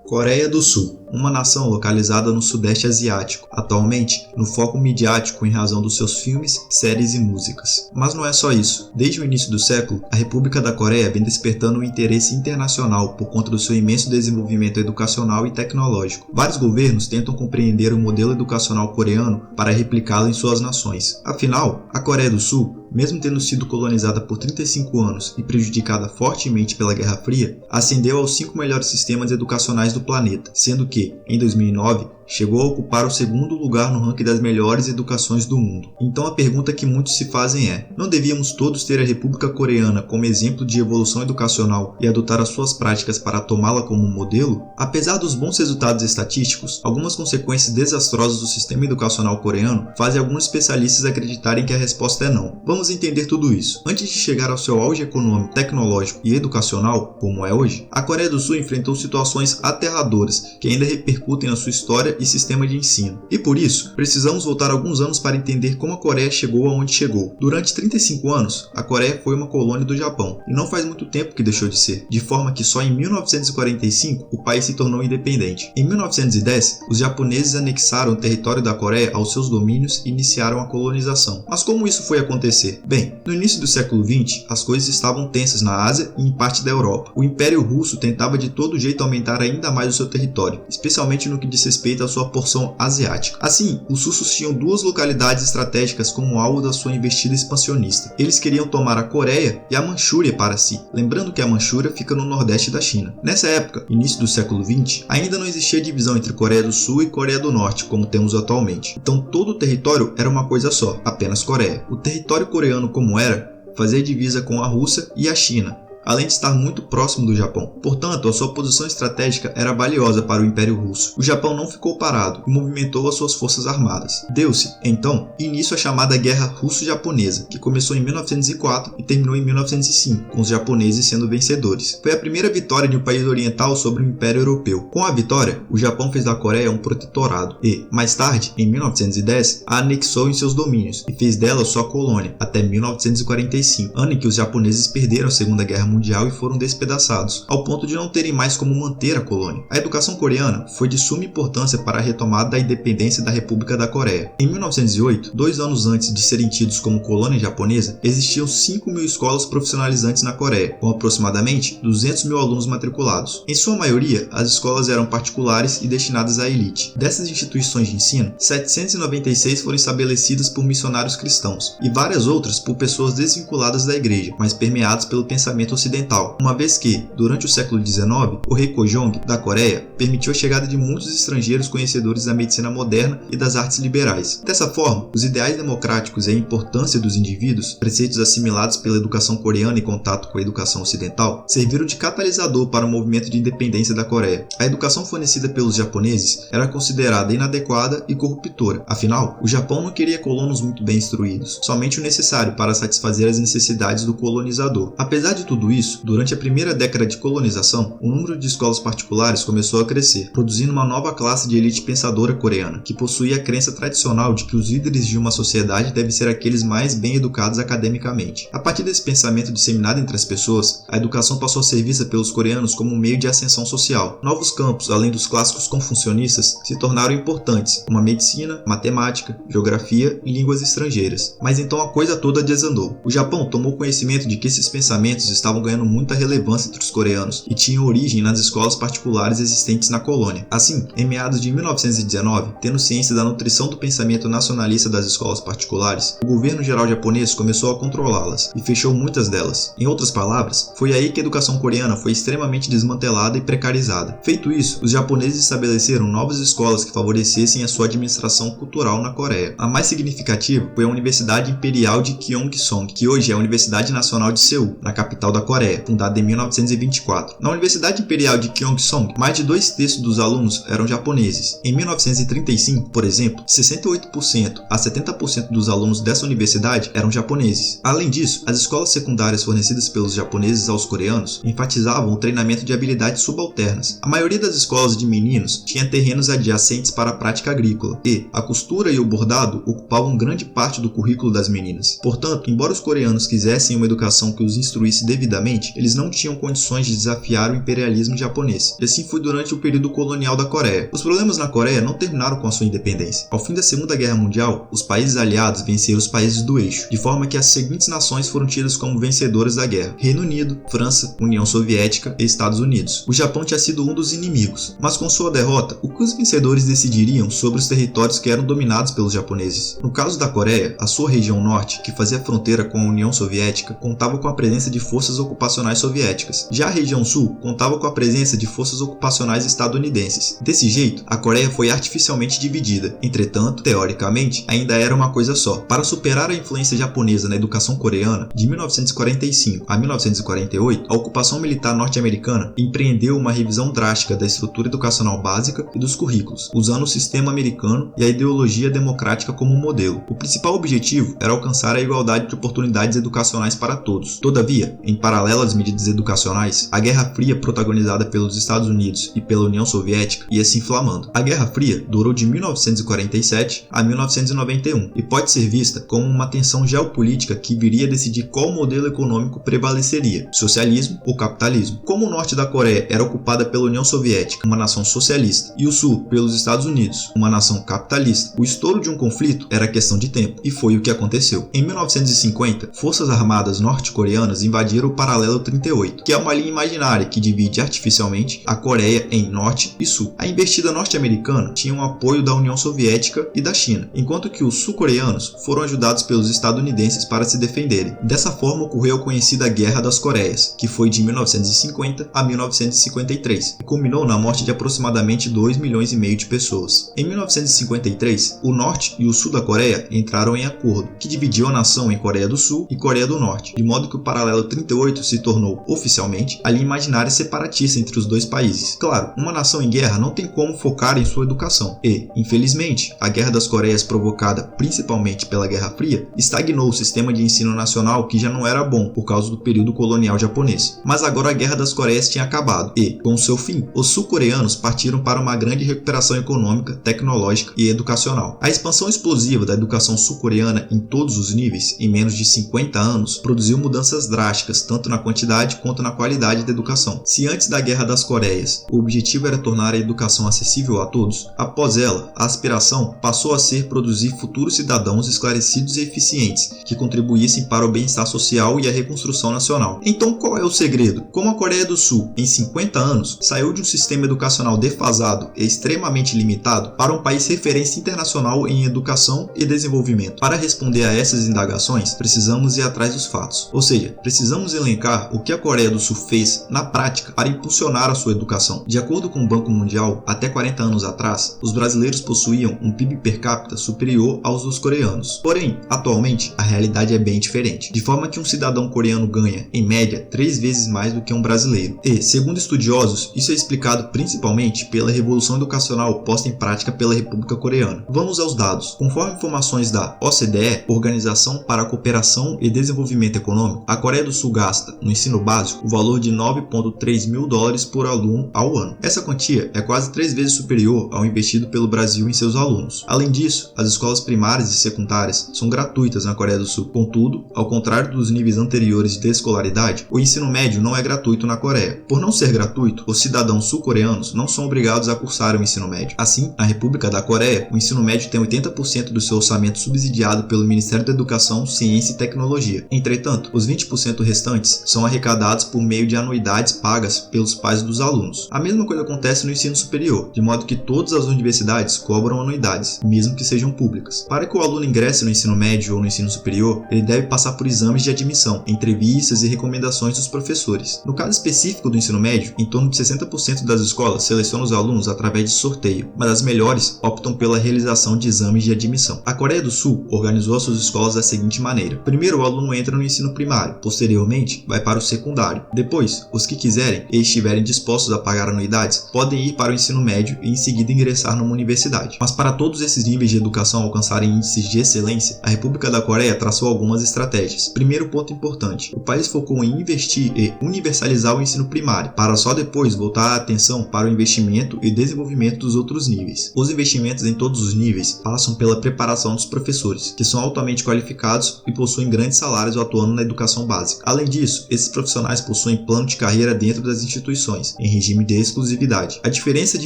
Coreia do Sul, uma nação localizada no Sudeste Asiático, atualmente no foco midiático em razão dos seus filmes, séries e músicas. Mas não é só isso. Desde o início do século, a República da Coreia vem despertando um interesse internacional por conta do seu imenso desenvolvimento educacional e tecnológico. Vários governos tentam compreender o modelo educacional coreano para replicá-lo em suas nações. Afinal, a Coreia do Sul, mesmo tendo sido colonizada por 35 anos e prejudicada fortemente pela Guerra Fria, ascendeu aos 5 melhores sistemas educacionais do planeta, sendo que, em 2009, chegou a ocupar o segundo lugar no ranking das melhores educações do mundo. Então a pergunta que muitos se fazem é: não devíamos todos ter a República Coreana como exemplo de evolução educacional e adotar as suas práticas para tomá-la como modelo? Apesar dos bons resultados estatísticos, algumas consequências desastrosas do sistema educacional coreano fazem alguns especialistas acreditarem que a resposta é não. Vamos entender tudo isso. Antes de chegar ao seu auge econômico, tecnológico e educacional, como é hoje, a Coreia do Sul enfrentou situações aterradoras que ainda repercutem na sua história e sistema de ensino. E por isso, precisamos voltar alguns anos para entender como a Coreia chegou aonde chegou. Durante 35 anos, a Coreia foi uma colônia do Japão, e não faz muito tempo que deixou de ser, de forma que só em 1945 o país se tornou independente. Em 1910, os japoneses anexaram o território da Coreia aos seus domínios e iniciaram a colonização. Mas como isso foi acontecer? Bem, no início do século XX, as coisas estavam tensas na Ásia e em parte da Europa. O Império Russo tentava de todo jeito aumentar ainda mais o seu território, especialmente no que diz respeito à sua porção asiática. Assim, os russos tinham duas localidades estratégicas como alvo da sua investida expansionista. Eles queriam tomar a Coreia e a Manchúria para si, lembrando que a Manchúria fica no nordeste da China. Nessa época, início do século XX, ainda não existia divisão entre Coreia do Sul e Coreia do Norte, como temos atualmente. Então todo o território era uma coisa só, apenas Coreia. O território coreano como era, fazia divisa com a Rússia e a China, além de estar muito próximo do Japão. Portanto, a sua posição estratégica era valiosa para o Império Russo. O Japão não ficou parado e movimentou as suas forças armadas. Deu-se, então, início à chamada Guerra Russo-Japonesa, que começou em 1904 e terminou em 1905, com os japoneses sendo vencedores. Foi a primeira vitória de um país oriental sobre o Império Europeu. Com a vitória, o Japão fez da Coreia um protetorado e, mais tarde, em 1910, a anexou em seus domínios e fez dela sua colônia, até 1945, ano em que os japoneses perderam a Segunda Guerra Mundial e foram despedaçados, ao ponto de não terem mais como manter a colônia. A educação coreana foi de suma importância para a retomada da independência da República da Coreia. Em 1908, 2 anos antes de serem tidos como colônia japonesa, existiam 5.000 escolas profissionalizantes na Coreia, com aproximadamente 200.000 alunos matriculados. Em sua maioria, as escolas eram particulares e destinadas à elite. Dessas instituições de ensino, 796 foram estabelecidas por missionários cristãos, e várias outras por pessoas desvinculadas da igreja, mas permeadas pelo pensamento ocidental, uma vez que, durante o século XIX, o rei Kojong, da Coreia, permitiu a chegada de muitos estrangeiros conhecedores da medicina moderna e das artes liberais. Dessa forma, os ideais democráticos e a importância dos indivíduos, preceitos assimilados pela educação coreana em contato com a educação ocidental, serviram de catalisador para o movimento de independência da Coreia. A educação fornecida pelos japoneses era considerada inadequada e corruptora. Afinal, o Japão não queria colonos muito bem instruídos, somente o necessário para satisfazer as necessidades do colonizador. Apesar de tudo isso, durante a primeira década de colonização, o número de escolas particulares começou a crescer, produzindo uma nova classe de elite pensadora coreana, que possuía a crença tradicional de que os líderes de uma sociedade devem ser aqueles mais bem educados academicamente. A partir desse pensamento disseminado entre as pessoas, a educação passou a ser vista pelos coreanos como um meio de ascensão social. Novos campos, além dos clássicos confucionistas, se tornaram importantes, como a medicina, matemática, geografia e línguas estrangeiras. Mas então a coisa toda desandou. O Japão tomou conhecimento de que esses pensamentos estavam ganhando muita relevância entre os coreanos e tinham origem nas escolas particulares existentes na colônia. Assim, em meados de 1919, tendo ciência da nutrição do pensamento nacionalista das escolas particulares, o governo geral japonês começou a controlá-las e fechou muitas delas. Em outras palavras, foi aí que a educação coreana foi extremamente desmantelada e precarizada. Feito isso, os japoneses estabeleceram novas escolas que favorecessem a sua administração cultural na Coreia. A mais significativa foi a Universidade Imperial de Gyeongsong, que hoje é a Universidade Nacional de Seul, na capital da Coreia, fundada em 1924. Na Universidade Imperial de Gyeongsong, mais de 2/3 dos alunos eram japoneses. Em 1935, por exemplo, 68% a 70% dos alunos dessa universidade eram japoneses. Além disso, as escolas secundárias fornecidas pelos japoneses aos coreanos enfatizavam o treinamento de habilidades subalternas. A maioria das escolas de meninos tinha terrenos adjacentes para a prática agrícola e a costura e o bordado ocupavam grande parte do currículo das meninas. Portanto, embora os coreanos quisessem uma educação que os instruísse devidamente, Resumidamente, eles não tinham condições de desafiar o imperialismo japonês, e assim foi durante o período colonial da Coreia. Os problemas na Coreia não terminaram com a sua independência. Ao fim da Segunda Guerra Mundial, os países aliados venceram os países do eixo, de forma que as seguintes nações foram tidas como vencedoras da guerra: Reino Unido, França, União Soviética e Estados Unidos. O Japão tinha sido um dos inimigos, mas com sua derrota, o que os vencedores decidiriam sobre os territórios que eram dominados pelos japoneses. No caso da Coreia, a sua região norte, que fazia fronteira com a União Soviética, contava com a presença de forças ocupacionais soviéticas. Já a região sul contava com a presença de forças ocupacionais estadunidenses. Desse jeito, a Coreia foi artificialmente dividida. Entretanto, teoricamente, ainda era uma coisa só. Para superar a influência japonesa na educação coreana, de 1945 a 1948, a ocupação militar norte-americana empreendeu uma revisão drástica da estrutura educacional básica e dos currículos, usando o sistema americano e a ideologia democrática como modelo. O principal objetivo era alcançar a igualdade de oportunidades educacionais para todos. Todavia, em paralelo às medidas educacionais, a Guerra Fria, protagonizada pelos Estados Unidos e pela União Soviética, ia se inflamando. A Guerra Fria durou de 1947 a 1991 e pode ser vista como uma tensão geopolítica que viria a decidir qual modelo econômico prevaleceria: socialismo ou capitalismo. Como o norte da Coreia era ocupada pela União Soviética, uma nação socialista, e o sul pelos Estados Unidos, uma nação capitalista, o estouro de um conflito era questão de tempo, e foi o que aconteceu. Em 1950, forças armadas norte-coreanas invadiram o Paralelo 38, que é uma linha imaginária que divide artificialmente a Coreia em norte e sul. A investida norte-americana tinha o apoio da União Soviética e da China, enquanto que os sul-coreanos foram ajudados pelos estadunidenses para se defenderem. Dessa forma ocorreu a conhecida Guerra das Coreias, que foi de 1950 a 1953, e culminou na morte de aproximadamente 2,5 milhões de pessoas. Em 1953, o norte e o sul da Coreia entraram em acordo, que dividiu a nação em Coreia do Sul e Coreia do Norte, de modo que o Paralelo 38 se tornou, oficialmente, a linha imaginária separatista entre os dois países. Claro, uma nação em guerra não tem como focar em sua educação, e, infelizmente, a Guerra das Coreias, provocada principalmente pela Guerra Fria, estagnou o sistema de ensino nacional, que já não era bom por causa do período colonial japonês. Mas agora a Guerra das Coreias tinha acabado e, com seu fim, os sul-coreanos partiram para uma grande recuperação econômica, tecnológica e educacional. A expansão explosiva da educação sul-coreana em todos os níveis, em menos de 50 anos, produziu mudanças drásticas tanto na quantidade quanto na qualidade da educação. Se antes da Guerra das Coreias o objetivo era tornar a educação acessível a todos, após ela, a aspiração passou a ser produzir futuros cidadãos esclarecidos e eficientes, que contribuíssem para o bem-estar social e a reconstrução nacional. Então qual é o segredo? Como a Coreia do Sul, em 50 anos, saiu de um sistema educacional defasado e extremamente limitado para um país referência internacional em educação e desenvolvimento. Para responder a essas indagações, precisamos ir atrás dos fatos, ou seja, precisamos elencar o que a Coreia do Sul fez na prática para impulsionar a sua educação. De acordo com o Banco Mundial, até 40 anos atrás, os brasileiros possuíam um PIB per capita superior aos dos coreanos. Porém, atualmente, a realidade é bem diferente, de forma que um cidadão coreano ganha, em média, 3 vezes mais do que um brasileiro. E, segundo estudiosos, isso é explicado principalmente pela revolução educacional posta em prática pela República Coreana. Vamos aos dados. Conforme informações da OCDE, Organização para a Cooperação e Desenvolvimento Econômico, a Coreia do Sul gasta, no ensino básico, o valor de 9,3 mil dólares por aluno ao ano. Essa quantia é quase 3 vezes superior ao investido pelo Brasil em seus alunos. Além disso, as escolas primárias e secundárias são gratuitas na Coreia do Sul. Contudo, ao contrário dos níveis anteriores de escolaridade, o ensino médio não é gratuito na Coreia. Por não ser gratuito, os cidadãos sul-coreanos não são obrigados a cursar o ensino médio. Assim, na República da Coreia, o ensino médio tem 80% do seu orçamento subsidiado pelo Ministério da Educação, Ciência e Tecnologia. Entretanto, os 20% restantes são arrecadados por meio de anuidades pagas pelos pais dos alunos. A mesma coisa acontece no ensino superior, de modo que todas as universidades cobram anuidades, mesmo que sejam públicas. Para que o aluno ingresse no ensino médio ou no ensino superior, ele deve passar por exames de admissão, entrevistas e recomendações dos professores. No caso específico do ensino médio, em torno de 60% das escolas selecionam os alunos através de sorteio, mas as melhores optam pela realização de exames de admissão. A Coreia do Sul organizou as suas escolas da seguinte maneira: primeiro o aluno entra no ensino primário, posteriormente vai para o secundário. Depois, os que quiserem e estiverem dispostos a pagar anuidades podem ir para o ensino médio e em seguida ingressar numa universidade. Mas para todos esses níveis de educação alcançarem índices de excelência, a República da Coreia traçou algumas estratégias. Primeiro ponto importante: o país focou em investir e universalizar o ensino primário, para só depois voltar a atenção para o investimento e desenvolvimento dos outros níveis. Os investimentos em todos os níveis passam pela preparação dos professores, que são altamente qualificados e possuem grandes salários atuando na educação básica. Além disso, disso, esses profissionais possuem plano de carreira dentro das instituições, em regime de exclusividade. A diferença de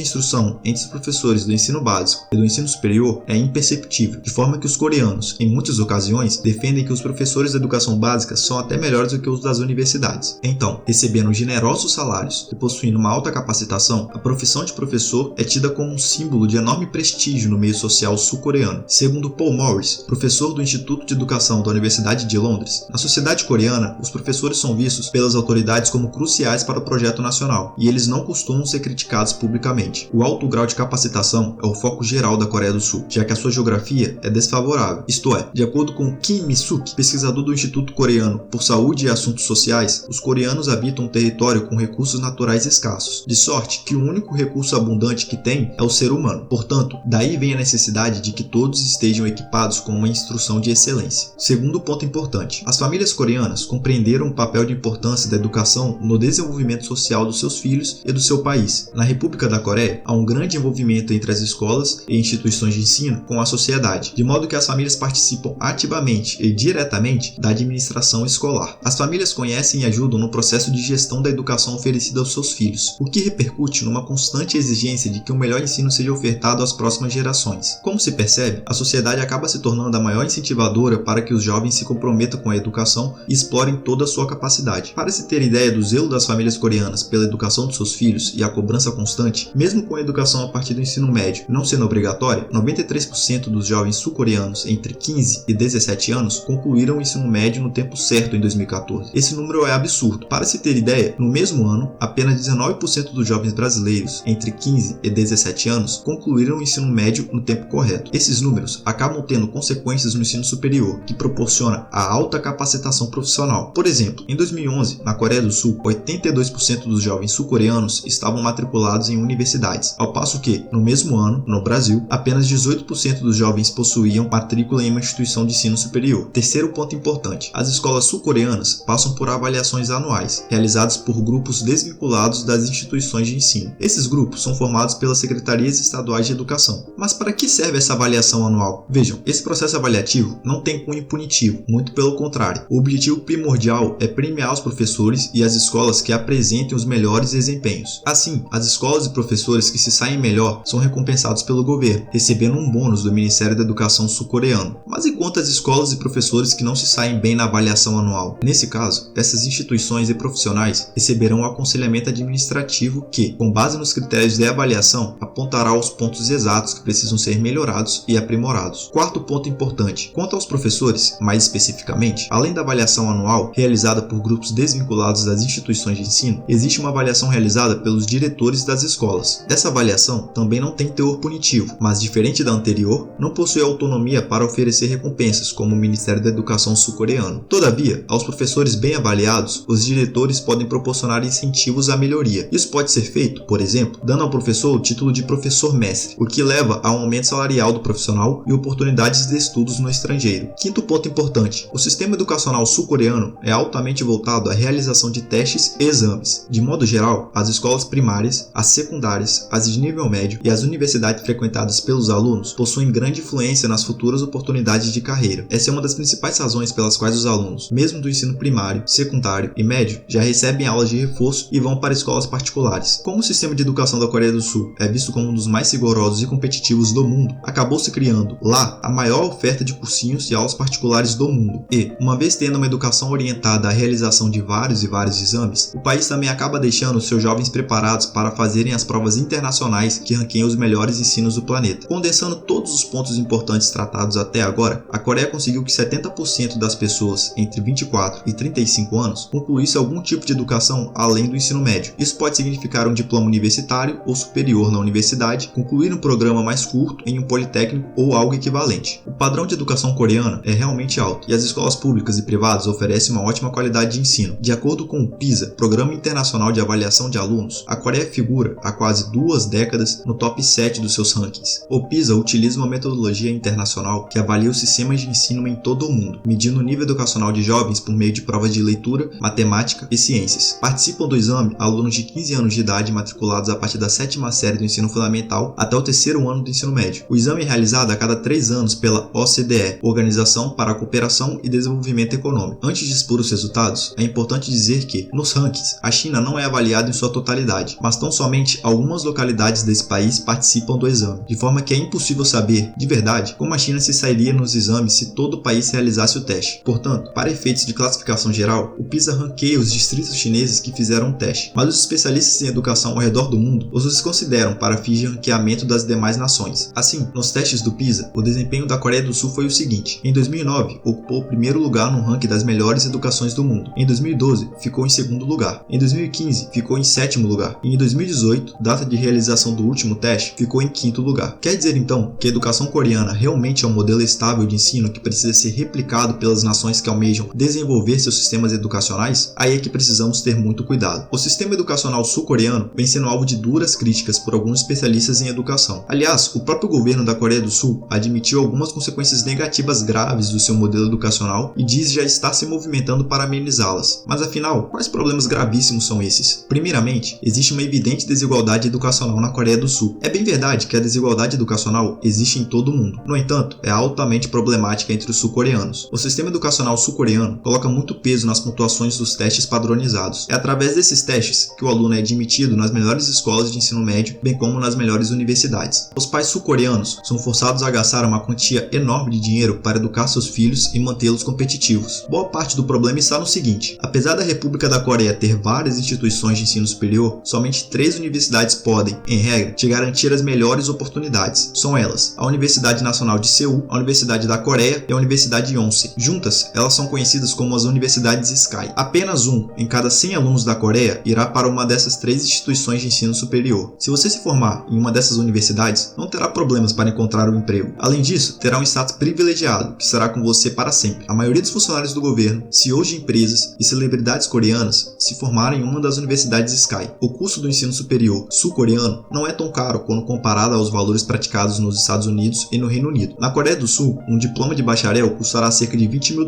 instrução entre os professores do ensino básico e do ensino superior é imperceptível, de forma que os coreanos, em muitas ocasiões, defendem que os professores da educação básica são até melhores do que os das universidades. Então, recebendo generosos salários e possuindo uma alta capacitação, a profissão de professor é tida como um símbolo de enorme prestígio no meio social sul-coreano. Segundo Paul Morris, professor do Instituto de Educação da Universidade de Londres, na sociedade coreana, os professores são vistos pelas autoridades como cruciais para o projeto nacional, e eles não costumam ser criticados publicamente. O alto grau de capacitação é o foco geral da Coreia do Sul, já que a sua geografia é desfavorável. Isto é, de acordo com Kim Mi-suk, pesquisador do Instituto Coreano por Saúde e Assuntos Sociais, os coreanos habitam um território com recursos naturais escassos, de sorte que o único recurso abundante que tem é o ser humano. Portanto, daí vem a necessidade de que todos estejam equipados com uma instrução de excelência. Segundo ponto importante, as famílias coreanas compreenderam o papel de importância da educação no desenvolvimento social dos seus filhos e do seu país. Na República da Coreia, há um grande envolvimento entre as escolas e instituições de ensino com a sociedade, de modo que as famílias participam ativamente e diretamente da administração escolar. As famílias conhecem e ajudam no processo de gestão da educação oferecida aos seus filhos, o que repercute numa constante exigência de que o melhor ensino seja ofertado às próximas gerações. Como se percebe, a sociedade acaba se tornando a maior incentivadora para que os jovens se comprometam com a educação e explorem toda a sua capacidade. Para se ter ideia do zelo das famílias coreanas pela educação de seus filhos e a cobrança constante, mesmo com a educação a partir do ensino médio não sendo obrigatória, 93% dos jovens sul-coreanos entre 15 e 17 anos concluíram o ensino médio no tempo certo em 2014. Esse número é absurdo. Para se ter ideia, no mesmo ano, apenas 19% dos jovens brasileiros entre 15 e 17 anos concluíram o ensino médio no tempo correto. Esses números acabam tendo consequências no ensino superior, que proporciona a alta capacitação profissional. Por exemplo, em 2011, na Coreia do Sul, 82% dos jovens sul-coreanos estavam matriculados em universidades, ao passo que, no mesmo ano, no Brasil, apenas 18% dos jovens possuíam matrícula em uma instituição de ensino superior. Terceiro ponto importante, as escolas sul-coreanas passam por avaliações anuais, realizadas por grupos desvinculados das instituições de ensino. Esses grupos são formados pelas secretarias estaduais de educação. Mas para que serve essa avaliação anual? Vejam, esse processo avaliativo não tem cunho punitivo, muito pelo contrário. O objetivo primordial é premiar os professores e as escolas que apresentem os melhores desempenhos. Assim, as escolas e professores que se saem melhor são recompensados pelo governo, recebendo um bônus do Ministério da Educação sul-coreano. Mas e quanto às escolas e professores que não se saem bem na avaliação anual? Nesse caso, essas instituições e profissionais receberão um aconselhamento administrativo que, com base nos critérios de avaliação, apontará os pontos exatos que precisam ser melhorados e aprimorados. Quarto ponto importante, quanto aos professores, mais especificamente, além da avaliação anual realizada por grupos desvinculados das instituições de ensino, existe uma avaliação realizada pelos diretores das escolas. Essa avaliação também não tem teor punitivo, mas diferente da anterior, não possui autonomia para oferecer recompensas, como o Ministério da Educação sul-coreano. Todavia, aos professores bem avaliados, os diretores podem proporcionar incentivos à melhoria. Isso pode ser feito, por exemplo, dando ao professor o título de professor-mestre, o que leva a um aumento salarial do profissional e oportunidades de estudos no estrangeiro. Quinto ponto importante, o sistema educacional sul-coreano é altamente voltado à realização de testes e exames. De modo geral, as escolas primárias, as secundárias, as de nível médio e as universidades frequentadas pelos alunos possuem grande influência nas futuras oportunidades de carreira. Essa é uma das principais razões pelas quais os alunos, mesmo do ensino primário, secundário e médio, já recebem aulas de reforço e vão para escolas particulares. Como o sistema de educação da Coreia do Sul é visto como um dos mais rigorosos e competitivos do mundo, acabou se criando lá a maior oferta de cursinhos e aulas particulares do mundo. E, uma vez tendo uma educação orientada à realização de vários exames, o país também acaba deixando seus jovens preparados para fazerem as provas internacionais que ranqueiam os melhores ensinos do planeta. Condensando todos os pontos importantes tratados até agora, a Coreia conseguiu que 70% das pessoas entre 24 e 35 anos concluísse algum tipo de educação além do ensino médio. Isso pode significar um diploma universitário ou superior na universidade, concluir um programa mais curto em um politécnico ou algo equivalente. O padrão de educação coreana é realmente alto e as escolas públicas e privadas oferecem uma ótima qualidade de ensino. De acordo com o PISA, Programa Internacional de Avaliação de Alunos, a Coreia figura há quase 2 décadas no top 7 dos seus rankings. O PISA utiliza uma metodologia internacional que avalia os sistemas de ensino em todo o mundo, medindo o nível educacional de jovens por meio de provas de leitura, matemática e ciências. Participam do exame alunos de 15 anos de idade matriculados a partir da 7ª série do ensino fundamental até o 3º ano do ensino médio. O exame é realizado a cada 3 anos pela OCDE, Organização para a Cooperação e Desenvolvimento Econômico. Antes de expor os resultados, resultados, é importante dizer que, nos rankings, a China não é avaliada em sua totalidade, mas tão somente algumas localidades desse país participam do exame, de forma que é impossível saber, de verdade, como a China se sairia nos exames se todo o país realizasse o teste. Portanto, para efeitos de classificação geral, o PISA ranqueia os distritos chineses que fizeram o teste, mas os especialistas em educação ao redor do mundo os desconsideram para fins de ranqueamento das demais nações. Assim, nos testes do PISA, o desempenho da Coreia do Sul foi o seguinte: em 2009, ocupou o primeiro lugar no ranking das melhores educações do mundo. Em 2012, ficou em segundo lugar. Em 2015, ficou em sétimo lugar. E em 2018, data de realização do último teste, ficou em quinto lugar. Quer dizer então que a educação coreana realmente é um modelo estável de ensino que precisa ser replicado pelas nações que almejam desenvolver seus sistemas educacionais? Aí é que precisamos ter muito cuidado. O sistema educacional sul-coreano vem sendo alvo de duras críticas por alguns especialistas em educação. Aliás, o próprio governo da Coreia do Sul admitiu algumas consequências negativas graves do seu modelo educacional e diz já estar se movimentando para amenizá-las. Mas afinal, quais problemas gravíssimos são esses? Primeiramente, existe uma evidente desigualdade educacional na Coreia do Sul. É bem verdade que a desigualdade educacional existe em todo o mundo. No entanto, é altamente problemática entre os sul-coreanos. O sistema educacional sul-coreano coloca muito peso nas pontuações dos testes padronizados. É através desses testes que o aluno é admitido nas melhores escolas de ensino médio, bem como nas melhores universidades. Os pais sul-coreanos são forçados a gastar uma quantia enorme de dinheiro para educar seus filhos e mantê-los competitivos. Boa parte do problema está no seguinte: apesar da República da Coreia ter várias instituições de ensino superior, somente 3 universidades podem, em regra, te garantir as melhores oportunidades. São elas: a Universidade Nacional de Seul, a Universidade da Coreia e a Universidade Yonsei. Juntas, elas são conhecidas como as Universidades Sky. Apenas um em cada 100 alunos da Coreia irá para uma dessas 3 instituições de ensino superior. Se você se formar em uma dessas universidades, não terá problemas para encontrar um emprego. Além disso, terá um status privilegiado, que será com você para sempre. A maioria dos funcionários do governo, CEOs de empresas e celebridades coreanas se formaram em uma das universidades Sky. O custo do ensino superior sul-coreano não é tão caro quando comparado aos valores praticados nos Estados Unidos e no Reino Unido. Na Coreia do Sul, um diploma de bacharel custará cerca de $20 mil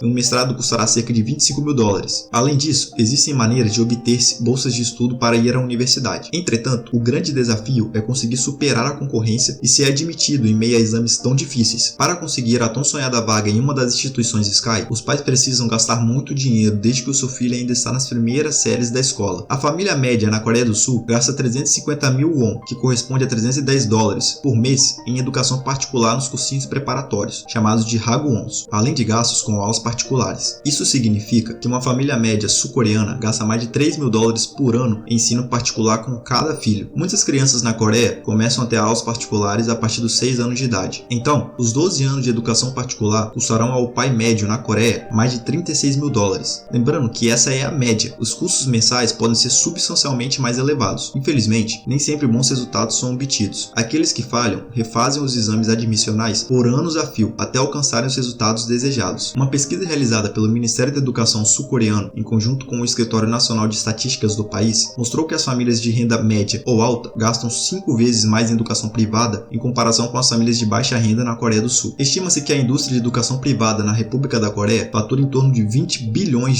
e um mestrado custará cerca de $25 mil. Além disso, existem maneiras de obter-se bolsas de estudo para ir à universidade. Entretanto, o grande desafio é conseguir superar a concorrência e ser admitido em meio a exames tão difíceis. Para conseguir a tão sonhada vaga em uma das instituições Sky, os pais precisam gastar muito dinheiro desde que o seu filho ainda está nas primeiras séries da escola. A família média na Coreia do Sul gasta 350 mil won, que corresponde a $310 por mês, em educação particular nos cursinhos preparatórios, chamados de Hagwons, além de gastos com aulas particulares. Isso significa que uma família média sul-coreana gasta mais de $3 mil por ano em ensino particular com cada filho. Muitas crianças na Coreia começam a ter aulas particulares a partir dos 6 anos de idade. Então, os 12 anos de educação particular custarão ao pai médio na Coreia mais de $36 mil. Lembrando que essa é a média. Os custos mensais podem ser substancialmente mais elevados. Infelizmente, nem sempre bons resultados são obtidos. Aqueles que falham refazem os exames admissionais por anos a fio até alcançarem os resultados desejados. Uma pesquisa realizada pelo Ministério da Educação sul-coreano, em conjunto com o Escritório Nacional de Estatísticas do país, mostrou que as famílias de renda média ou alta gastam 5 vezes mais em educação privada em comparação com as famílias de baixa renda na Coreia do Sul. Estima-se que a indústria de educação privada na República da Coreia fatura em torno de $20 bilhões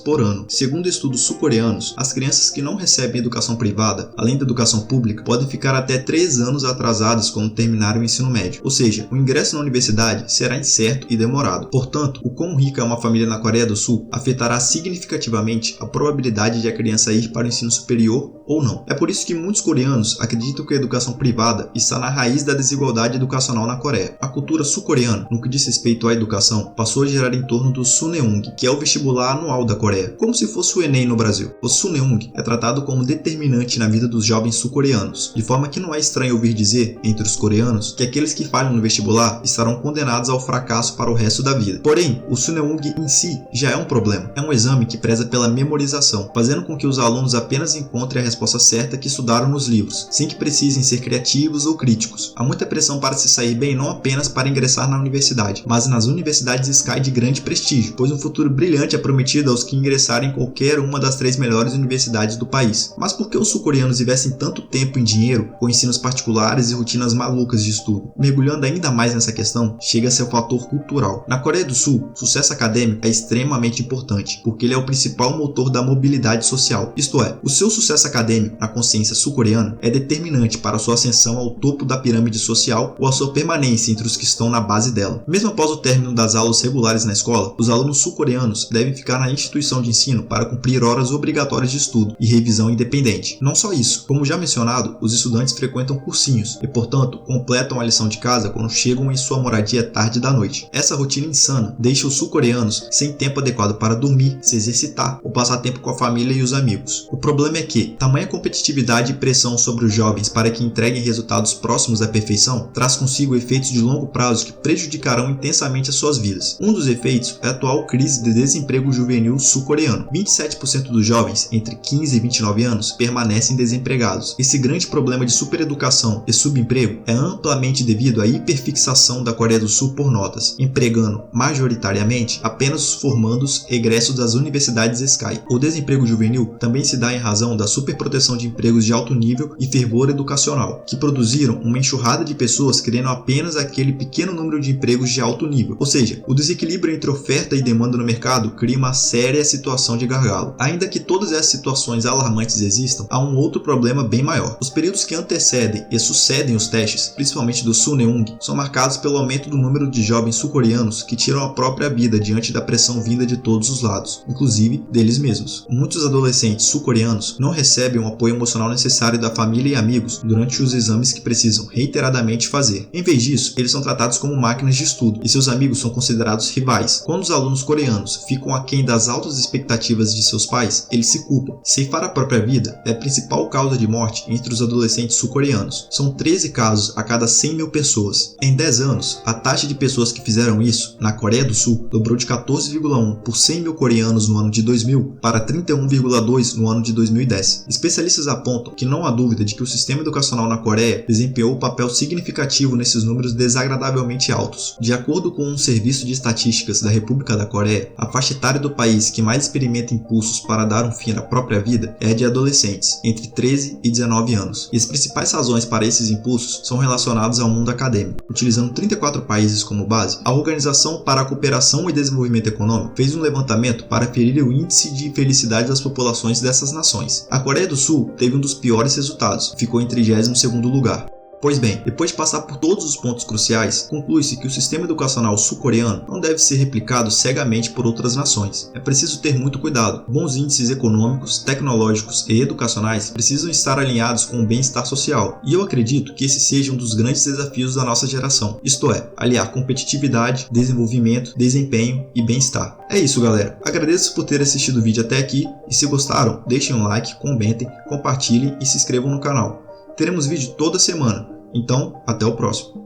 por ano. Segundo estudos sul-coreanos, as crianças que não recebem educação privada, além da educação pública, podem ficar até 3 anos atrasadas quando terminarem o ensino médio. Ou seja, o ingresso na universidade será incerto e demorado. Portanto, o quão rica é uma família na Coreia do Sul afetará significativamente a probabilidade de a criança ir para o ensino superior ou não. É por isso que muitos coreanos acreditam que a educação privada está na raiz da desigualdade educacional na Coreia. A cultura sul-coreana, no que diz respeito à educação, passou a girar em torno do Suneung, que é o vestibular anual da Coreia, como se fosse o Enem no Brasil. O Suneung é tratado como determinante na vida dos jovens sul-coreanos, de forma que não é estranho ouvir dizer, entre os coreanos, que aqueles que falham no vestibular estarão condenados ao fracasso para o resto da vida. Porém, o Suneung em si já é um problema. É um exame que preza pela memorização, fazendo com que os alunos apenas encontrem a resposta certa que estudaram nos livros, sem que precisem ser criativos ou críticos. Há muita pressão para se sair bem não apenas para ingressar na universidade, mas nas universidades Sky de grande prestígio, pois um futuro brilhante é prometido aos que ingressarem em qualquer uma das 3 melhores universidades do país. Mas por que os sul-coreanos investem tanto tempo e dinheiro com ensinos particulares e rotinas malucas de estudo? Mergulhando ainda mais nessa questão, chega-se ao fator cultural. Na Coreia do Sul, sucesso acadêmico é extremamente importante, porque ele é o principal motor da mobilidade social. Isto é, o seu sucesso acadêmico na consciência sul-coreana é determinante para a sua ascensão ao topo da pirâmide social ou a sua permanência entre os que estão na base dela. Mesmo após o término das aulas regulares na escola, os alunos sul-coreanos sul-coreanos devem ficar na instituição de ensino para cumprir horas obrigatórias de estudo e revisão independente. Não só isso, como já mencionado, os estudantes frequentam cursinhos e, portanto, completam a lição de casa quando chegam em sua moradia tarde da noite. Essa rotina insana deixa os sul-coreanos sem tempo adequado para dormir, se exercitar ou passar tempo com a família e os amigos. O problema é que tamanha competitividade e pressão sobre os jovens para que entreguem resultados próximos à perfeição traz consigo efeitos de longo prazo que prejudicarão intensamente as suas vidas. Um dos efeitos é a atual crise de desemprego juvenil sul-coreano. 27% dos jovens entre 15 e 29 anos permanecem desempregados. Esse grande problema de supereducação e subemprego é amplamente devido à hiperfixação da Coreia do Sul por notas, empregando majoritariamente apenas os formandos egressos das universidades SKY. O desemprego juvenil também se dá em razão da superproteção de empregos de alto nível e fervor educacional, que produziram uma enxurrada de pessoas querendo apenas aquele pequeno número de empregos de alto nível. Ou seja, o desequilíbrio entre oferta e demanda no mercado cria uma séria situação de gargalo. Ainda que todas essas situações alarmantes existam, há um outro problema bem maior. Os períodos que antecedem e sucedem os testes, principalmente do Suneung, são marcados pelo aumento do número de jovens sul-coreanos que tiram a própria vida diante da pressão vinda de todos os lados, inclusive deles mesmos. Muitos adolescentes sul-coreanos não recebem o apoio emocional necessário da família e amigos durante os exames que precisam reiteradamente fazer. Em vez disso, eles são tratados como máquinas de estudo e seus amigos são considerados rivais. Quando os alunos coreanos ficam aquém das altas expectativas de seus pais, eles se culpam. Ceifar a própria vida é a principal causa de morte entre os adolescentes sul-coreanos. São 13 casos a cada 100 mil pessoas. Em 10 anos, a taxa de pessoas que fizeram isso na Coreia do Sul dobrou de 14,1 por 100 mil coreanos no ano de 2000 para 31,2 no ano de 2010. Especialistas apontam que não há dúvida de que o sistema educacional na Coreia desempenhou um papel significativo nesses números desagradavelmente altos. De acordo com um serviço de estatísticas da República da Coreia, a faixa etária do país que mais experimenta impulsos para dar um fim à própria vida é a de adolescentes, entre 13 e 19 anos. E as principais razões para esses impulsos são relacionados ao mundo acadêmico. Utilizando 34 países como base, a Organização para a Cooperação e Desenvolvimento Econômico fez um levantamento para aferir o índice de felicidade das populações dessas nações. A Coreia do Sul teve um dos piores resultados, ficou em 32º lugar. Pois bem, depois de passar por todos os pontos cruciais, conclui-se que o sistema educacional sul-coreano não deve ser replicado cegamente por outras nações. É preciso ter muito cuidado. Bons índices econômicos, tecnológicos e educacionais precisam estar alinhados com o bem-estar social, e eu acredito que esse seja um dos grandes desafios da nossa geração, isto é, aliar competitividade, desenvolvimento, desempenho e bem-estar. É isso, galera. Agradeço por ter assistido o vídeo até aqui, e se gostaram, deixem um like, comentem, compartilhem e se inscrevam no canal. Teremos vídeo toda semana, então até o próximo.